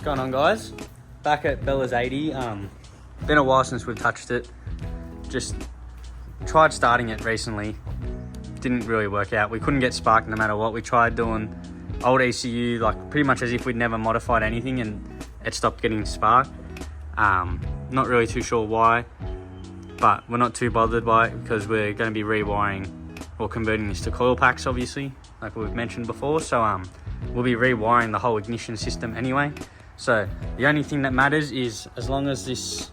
What's going on, guys? Back at Bella's 80. Been a while since we've touched it. Just tried starting it recently. Didn't really work out. We couldn't get spark no matter what. We tried doing old ECU, like pretty much as if we'd never modified anything, and it stopped getting spark. Not really too sure why, but we're not too bothered by it because we're going to be rewiring or converting this to coil packs, obviously, like we've mentioned before. So we'll be rewiring the whole ignition system anyway. So the only thing that matters is as long as this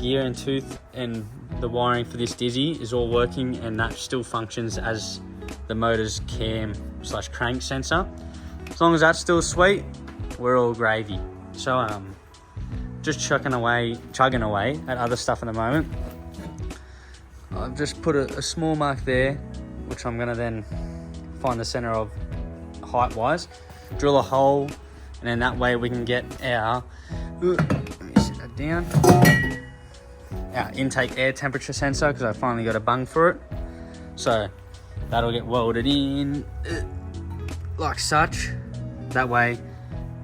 gear and tooth and the wiring for this dizzy is all working and that still functions as the motor's cam / crank sensor. As long as that's still sweet, we're all gravy. So just chugging away at other stuff at the moment. I've just put a small mark there, which I'm gonna then find the center of height wise, drill a hole, and then that way we can get our, let me sit that down, our intake air temperature sensor, because I finally got a bung for it. So that'll get welded in like such. That way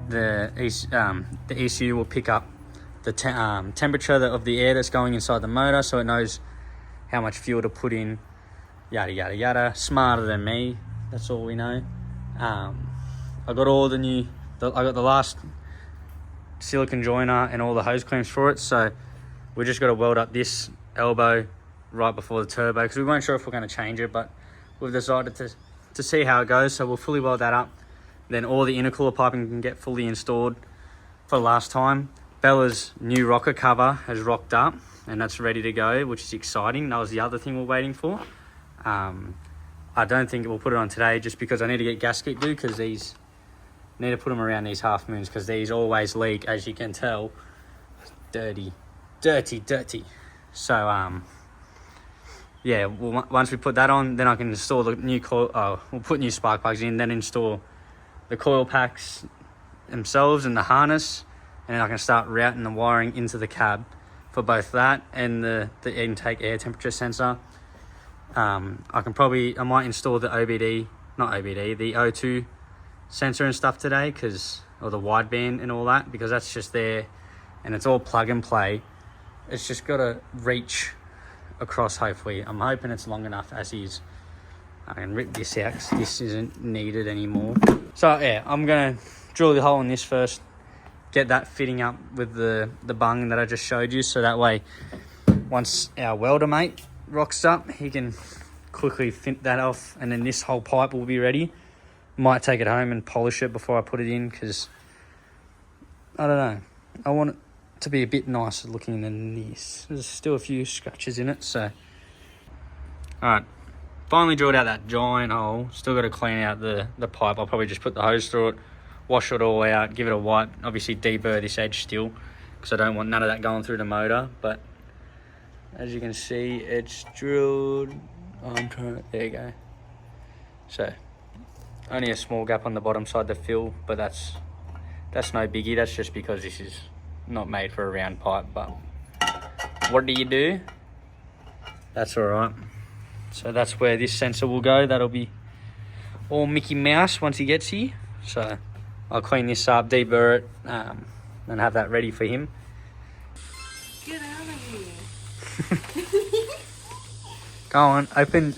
the ECU will pick up the temperature of the air that's going inside the motor, so it knows how much fuel to put in, yada yada yada. Smarter than me, that's all we know. I got all I got the last silicone joiner and all the hose clamps for it, so we just got to weld up this elbow right before the turbo, because we weren't sure if we're going to change it, but we've decided to see how it goes. So we'll fully weld that up, then all the intercooler piping can get fully installed for the last time. Bella's new rocker cover has rocked up and that's ready to go, which is exciting. That was the other thing we're waiting for. I don't think we'll put it on today just because I need to get gasket glue, because these need to put them around these half moons, because these always leak, as you can tell. Dirty. So yeah, once we put that on, then I can install the new coil. We'll put new spark plugs in, then install the coil packs themselves and the harness, and then I can start routing the wiring into the cab for both that and the intake air temperature sensor. I might install the the O2 sensor and stuff today, or the wideband and all that, because that's just there and it's all plug and play. It's just got to reach across, hopefully. I'm hoping it's long enough as is. I can rip this out because this isn't needed anymore. So yeah, I'm going to drill the hole in this first, get that fitting up with the bung that I just showed you, so that way once our welder mate rocks up, he can quickly fit that off, and then this whole pipe will be ready. Might take it home and polish it before I put it in, because I don't know, I want it to be a bit nicer looking than this. There's still a few scratches in it. So alright, finally drilled out that giant hole. Still got to clean out the pipe. I'll probably just put the hose through it, wash it all out, give it a wipe, obviously deburr this edge still, because I don't want none of that going through the motor. But as you can see, it's drilled. There you go. So only a small gap on the bottom side to fill, but that's no biggie. That's just because this is not made for a round pipe, but what do? That's all right. So that's where this sensor will go. That'll be all Mickey Mouse once he gets here. So I'll clean this up, deburr it, and have that ready for him. Get out of here. Go on, open.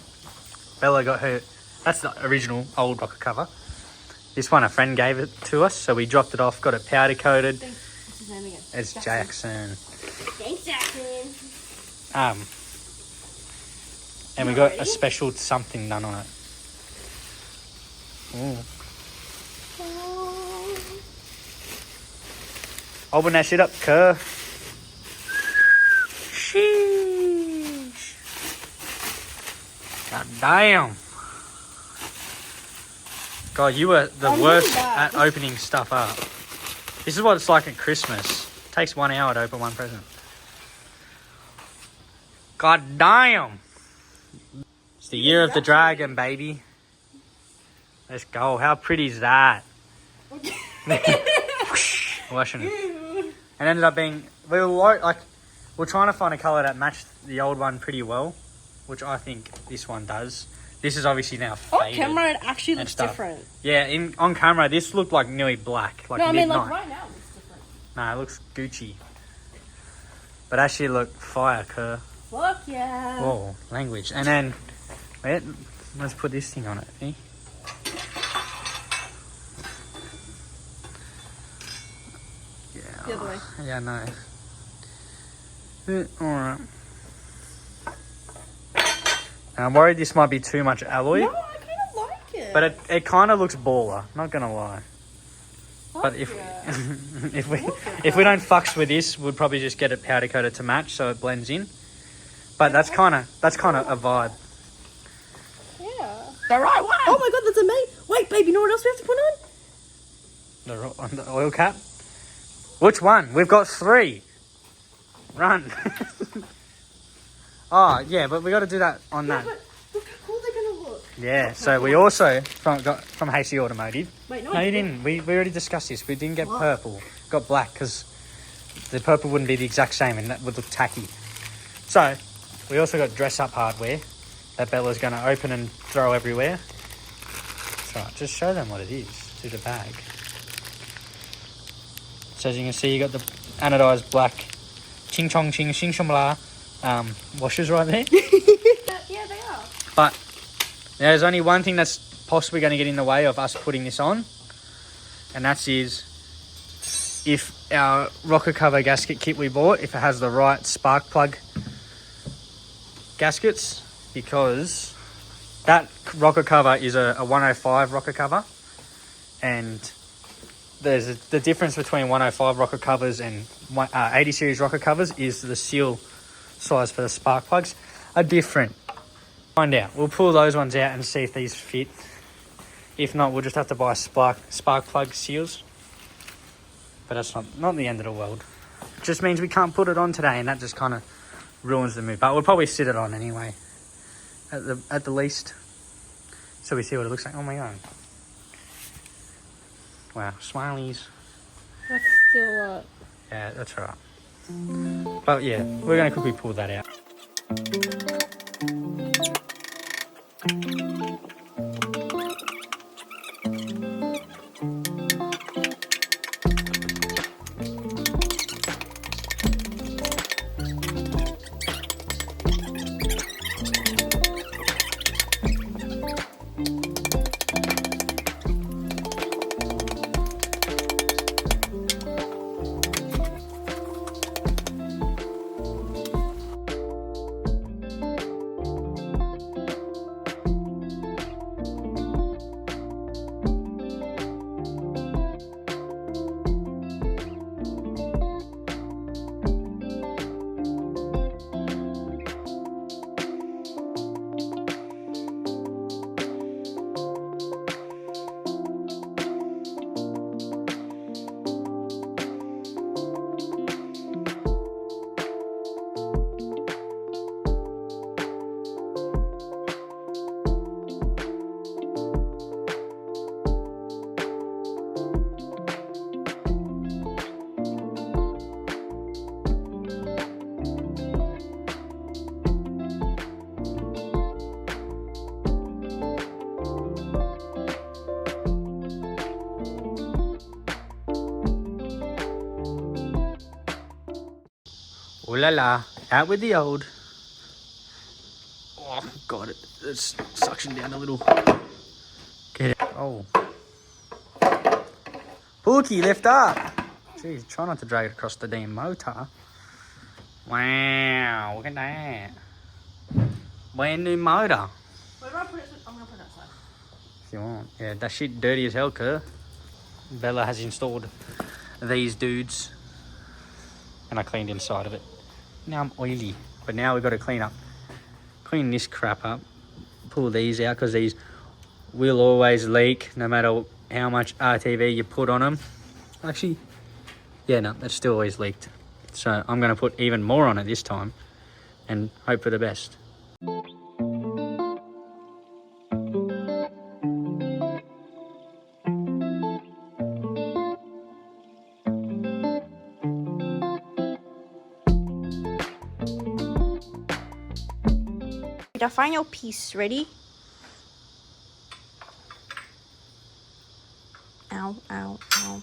Bella got her. That's the original old rocker cover. This one a friend gave it to us, so we dropped it off, got it powder coated. What's his name again? It's Jackson. Thanks, Jackson. And we got a special something done on it. Ooh. Open that shit up, cuz. Sheesh. God damn. God, you were the worst at opening stuff up. This is what it's like at Christmas. It takes 1 hour to open one present. God damn. It's the year of the dragon, baby. Let's go. How pretty is that? Washing it. It ended up being, we're trying to find a colour that matched the old one pretty well, which I think this one does. This is obviously now faded. On camera, it actually looks different. Yeah, on camera, this looked like nearly black. Like no, I mean, midnight. like right now it looks different. Nah, it looks Gucci. But actually look fire, Kerr. Fuck yeah. Whoa, language. And then, wait, let's put this thing on it, eh? Yeah. The other way. Yeah, no. Alright. I'm worried this might be too much alloy. No, I kind of like it. But it kind of looks baller, not gonna lie. Fuck But if yeah. if we don't fucks with this, we'll probably just get it powder coated to match so it blends in. But that's kind of a vibe. Yeah. The right one. Oh my god, that's amazing. Wait, babe, you know what else we have to put on? On the oil cap. Which one? We've got 3. Run. Oh yeah, but we got to do that on that. But look how cool they're gonna look. Yeah. So we also got from HC Automotive. Wait, No, you didn't. We already discussed this. We didn't get What? purple. Got black because the purple wouldn't be the exact same and that would look tacky. So we also got dress up hardware that Bella's going to open and throw everywhere. So just show them what it is through the bag. So as you can see, you got the anodized black ching chong ching shing shong blah washers right there. Yeah, they are. But there's only one thing that's possibly going to get in the way of us putting this on, and that is if our rocker cover gasket kit we bought, if it has the right spark plug gaskets, because that rocker cover is a 105 rocker cover, and there's the difference between 105 rocker covers and 80 series rocker covers is the seal size for the spark plugs are different. Find out. We'll pull those ones out and see if these fit. If not, we'll just have to buy spark plug seals. But that's not the end of the world. It just means we can't put it on today, and that just kind of ruins the mood. But we'll probably sit it on anyway, at the least, so we see what it looks like. Oh my god! Wow, smileys. That's still Yeah, that's right. But yeah, we're gonna quickly pull that out. Ooh la la, out with the old. Oh god, it's suction down a little. Get it. Oh. Pookie, lift up. Jeez, try not to drag it across the damn motor. Wow, look at that. Brand new motor. Where do I put it? I'm gonna put it outside. If you want. Yeah, that shit dirty as hell, Kerr. Bella has installed these dudes. And I cleaned inside of it. Now I'm oily. But now we've got to clean this crap up. Pull these out because these will always leak no matter how much RTV you put on them. Actually, yeah, no, that's still always leaked. So I'm going to put even more on it this time and hope for the best. Now find your piece. Ready? Ow, ow, ow.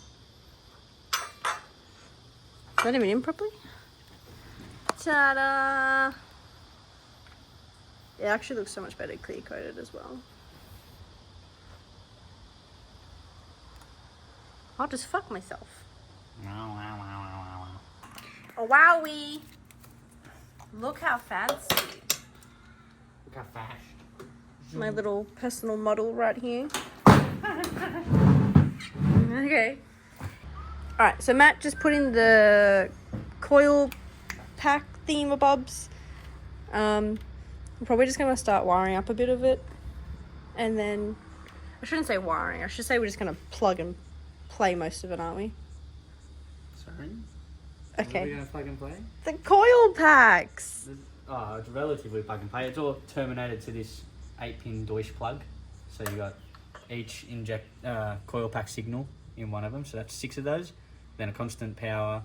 Is that even in properly? Ta-da! It actually looks so much better clear coated as well. I'll just fuck myself. Oh wowie! Look how fancy. Look how fast. My little personal model right here. Okay. Alright, so Matt just put in the coil pack thingamabobs. I'm probably just going to start wiring up a bit of it. And then, I shouldn't say wiring, I should say we're just going to plug and play most of it, aren't we? Sorry? Okay. Are we going to plug and play? The coil packs! Oh, it's relatively plug and play. It's all terminated to this 8-pin Deutsch plug. So you got each coil pack signal in one of them. So that's 6 of those. Then a constant power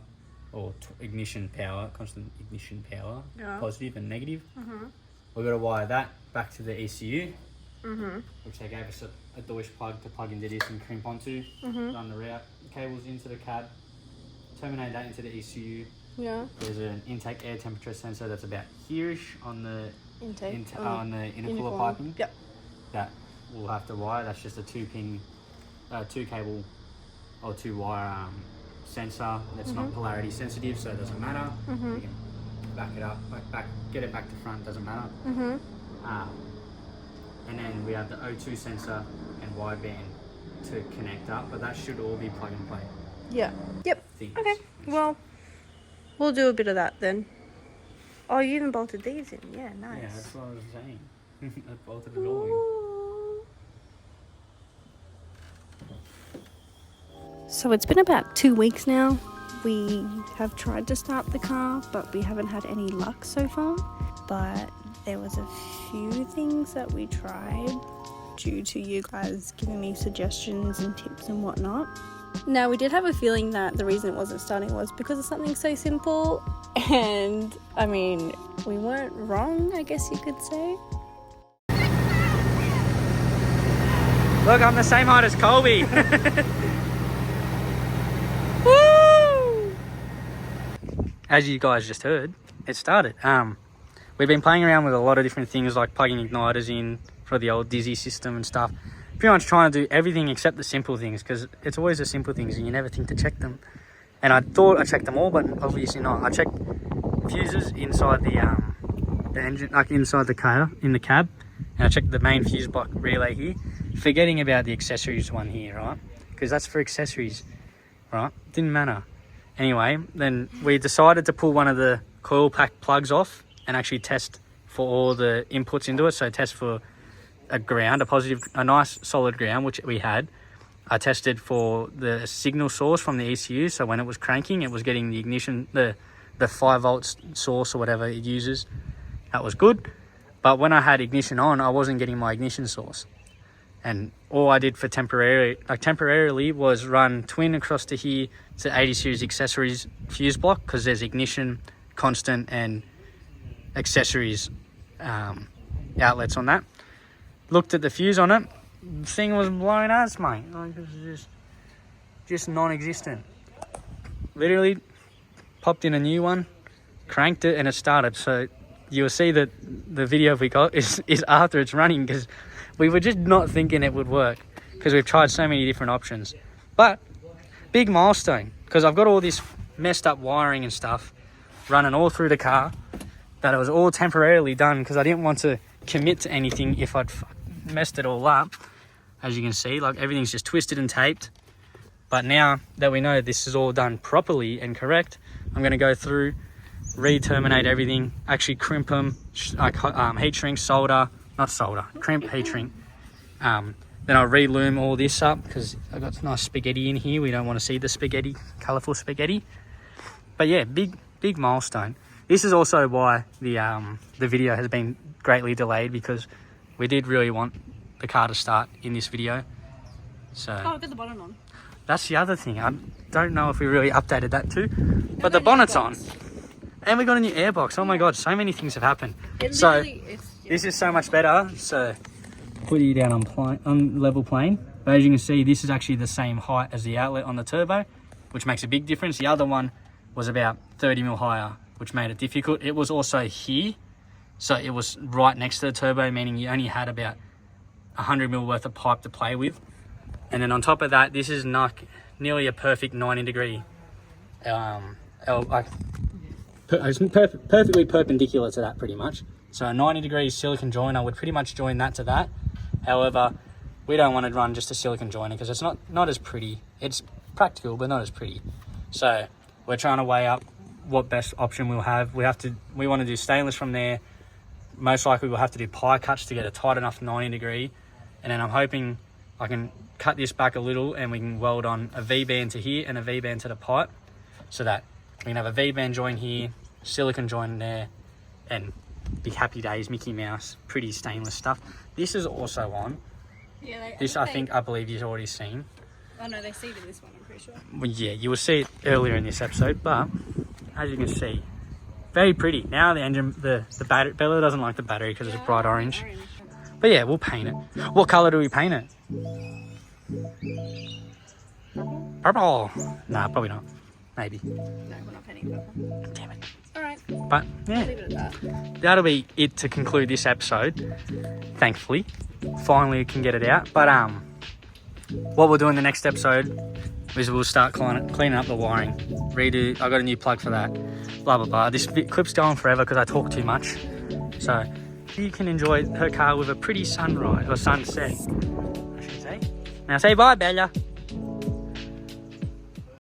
or ignition power, constant ignition power, positive and negative. We've got to wire that back to the ECU, which they gave us a Deutsch plug to plug into this and crimp onto, run the route cables into the cab, terminate that into the ECU. Yeah. There's an intake air temperature sensor that's about here-ish on the on the intercooler piping. Yep. That we'll have to wire. That's just a 2-pin, 2-cable or 2-wire sensor that's not polarity sensitive, so it doesn't matter. You can back it up, get it back to front, doesn't matter. And then we have the O2 sensor and wideband to connect up, but that should all be plug and play. Yeah. Yep. Things. Okay. Well, we'll do a bit of that then. Oh, you even bolted these in. Yeah, nice. Yeah, that's what I was saying. I bolted it all in. So it's been about 2 weeks now. We have tried to start the car, but we haven't had any luck so far. But there was a few things that we tried due to you guys giving me suggestions and tips and whatnot. Now, we did have a feeling that the reason it wasn't starting was because of something so simple. And, I mean, we weren't wrong, I guess you could say. Look, I'm the same height as Colby. Woo! As you guys just heard, it started. We've been playing around with a lot of different things like plugging igniters in for the old Dizzy system and stuff. Pretty much trying to do everything except the simple things, because it's always the simple things and you never think to check them. And I thought I checked them all, but obviously not. I checked fuses inside the engine, like inside the car, in the cab, and I checked the main fuse block relay here, forgetting about the accessories one here, right? Because that's for accessories, right? Didn't matter. Anyway, then we decided to pull one of the coil pack plugs off and actually test for all the inputs into it. So test for a ground, a nice solid ground, which we had. I tested for the signal source from the ECU, so when it was cranking, it was getting the ignition, the 5 volts source or whatever it uses. That was good. But when I had ignition on, I wasn't getting my ignition source. And all I did for temporarily was run twin across to here to 80 series accessories fuse block, because there's ignition, constant, and accessories outlets on that. Looked at the fuse on it, the thing was blown as, mate. Like, it was just non-existent. Literally popped in a new one, cranked it, and it started. So you'll see that the video we got is after it's running, because we were just not thinking it would work, because we've tried so many different options. But big milestone, because I've got all this messed up wiring and stuff running all through the car, that it was all temporarily done because I didn't want to commit to anything if I'd messed it all up. As you can see, like, everything's just twisted and taped. But now that we know this is all done properly and correct, I'm going to go through, re-terminate everything, actually crimp them, like heat shrink, crimp, heat shrink. Then I'll re-loom all this up because I've got nice spaghetti in here. We don't want to see the spaghetti, colourful spaghetti. But yeah, big milestone. This is also why the video has been greatly delayed, because we did really want the car to start in this video. So Oh, get the bonnet on. That's the other thing. I don't know if we really updated that too, but the bonnet's on. And we got a new airbox. Oh my God, so many things have happened. So this is so much better. So put you down on level plane. But as you can see, this is actually the same height as the outlet on the turbo, which makes a big difference. The other one was about 30 mil higher, which made it difficult. It was also here, so it was right next to the turbo, meaning you only had about 100 mil worth of pipe to play with. And then on top of that, this is nearly a perfect 90 degree it's perfectly perpendicular to that, pretty much. So a 90 degree silicon joiner would pretty much join that to that. However, we don't want to run just a silicon joiner because it's not as pretty. It's practical, but not as pretty. So we're trying to weigh up what best option we'll have. We want to do stainless from there. Most likely we'll have to do pie cuts to get a tight enough 90 degree. And then I'm hoping I can cut this back a little and we can weld on a V-band to here and a V-band to the pipe, so that we can have a V-band join here, silicon join there, and be happy days, Mickey Mouse, pretty stainless stuff. This is also on. Yeah, I believe you've already seen. Oh no, they seeded this one, I'm pretty sure. Well, yeah, you will see it earlier in this episode, but as you can see, very pretty. Now the engine, the battery, Bella doesn't like the battery because it's bright orange. But yeah, we'll paint it. What colour do we paint it? Purple. Nah, probably not. Maybe. No, we're not painting purple. Damn it. Alright, But yeah, leave it at that. that'll be it to conclude this episode. Thankfully, finally we can get it out. But what we'll do in the next episode is we'll start cleaning up the wiring. Redo. I got a new plug for that. Blah blah blah. This clip's going forever because I talk too much. So you can enjoy her car with a pretty sunrise or sunset, I should say. Now say bye, Bella.